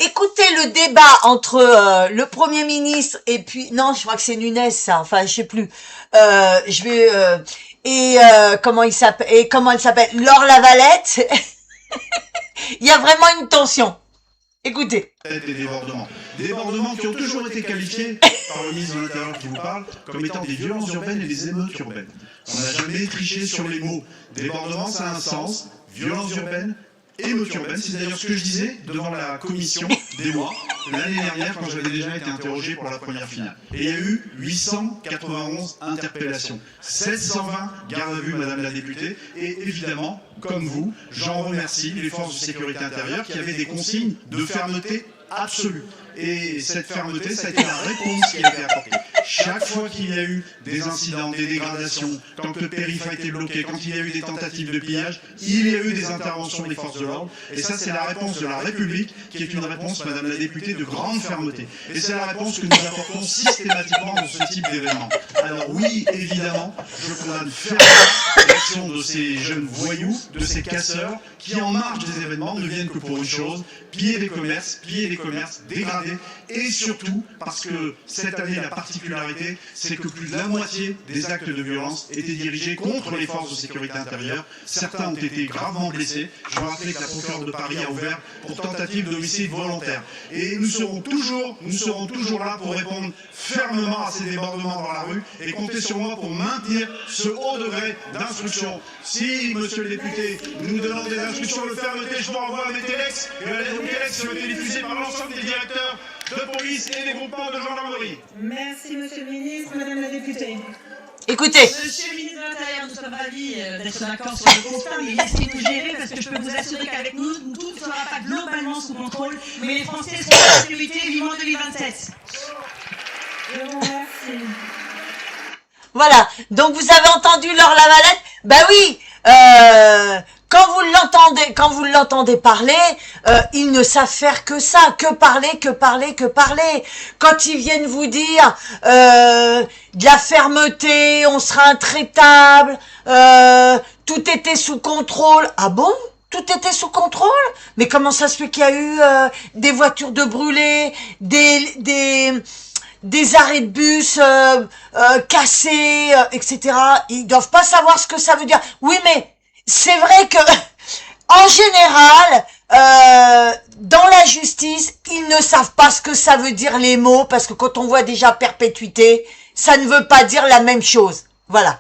écoutez le débat entre le Premier ministre et puis non, je crois que c'est Nunes, ça. Enfin, je sais plus. Je vais et comment il s'appelle et comment elle s'appelle Laure Lavalette. Il y a vraiment une tension. Écoutez. Des débordements. Des débordements qui ont toujours été qualifiés par le ministre de l'Intérieur qui vous parle comme étant des violences urbaines et des émeutes urbaines. On n'a jamais triché sur les mots. Débordement, ça a un sens. Violence urbaine, émeute urbaine, c'est d'ailleurs ce que je disais devant la commission des lois l'année dernière quand j'avais déjà été interrogé pour la première finale. Et il y a eu 891 interpellations, 720 gardes à vue, madame la députée, et évidemment, comme vous, j'en remercie les forces de sécurité intérieure qui avaient des consignes de fermeté absolue. Et cette fermeté, ça a été la réponse qui a été apportée. Chaque fois qu'il y a eu des incidents, des dégradations, quand le périph' a été bloqué, quand il y a eu des tentatives de pillage, il y a eu des interventions des forces de l'ordre. Et ça, c'est la réponse de la République, qui est une réponse, madame la députée, de grande fermeté. Et c'est la réponse que nous apportons systématiquement dans ce type d'événement. Alors oui, évidemment, je condamne fermement l'action de ces jeunes voyous, de ces casseurs, qui en marge des événements ne viennent que pour une chose, piller les commerces, dégrader, et surtout parce que cette année la particularité, c'est que plus de la moitié des actes de violence étaient dirigés contre les forces de sécurité intérieure. Certains ont été gravement blessés. Je veux rappeler que la procureure de Paris a ouvert pour tentative d'homicide volontaire. Et nous serons toujours là pour répondre fermement à ces débordements dans la rue et comptez sur moi pour maintenir ce haut degré d'instruction. Si, monsieur le député, nous donnons des instructions de fermeté, je vous renvoie à mes téléx, et à les téléx qui ont été diffusés par l'ensemble des directeurs de police et des groupements de gendarmerie. Merci, monsieur le ministre, madame la députée. Écoutez. Monsieur le ministre de l'Intérieur, nous sommes ravis d'être d'accord sur le constat, mais laissez-nous gérer parce que je peux vous assurer qu'avec nous, tout ne sera pas globalement sous contrôle, mais les Français seront en sécurité vivant 2027. Je vous remercie. Voilà. Donc vous avez entendu Laure Lavalette? Ben oui. Quand vous l'entendez parler, ils ne savent faire que ça, que parler. Quand ils viennent vous dire de la fermeté, on sera intraitable, tout était sous contrôle. Ah bon? Tout était sous contrôle? Mais comment ça se fait qu'il y a eu des voitures de brûlées, des arrêts de bus cassés, etc. Ils doivent pas savoir ce que ça veut dire. Oui, mais c'est vrai que en général, dans la justice, ils ne savent pas ce que ça veut dire les mots, parce que quand on voit déjà perpétuité, ça ne veut pas dire la même chose. Voilà.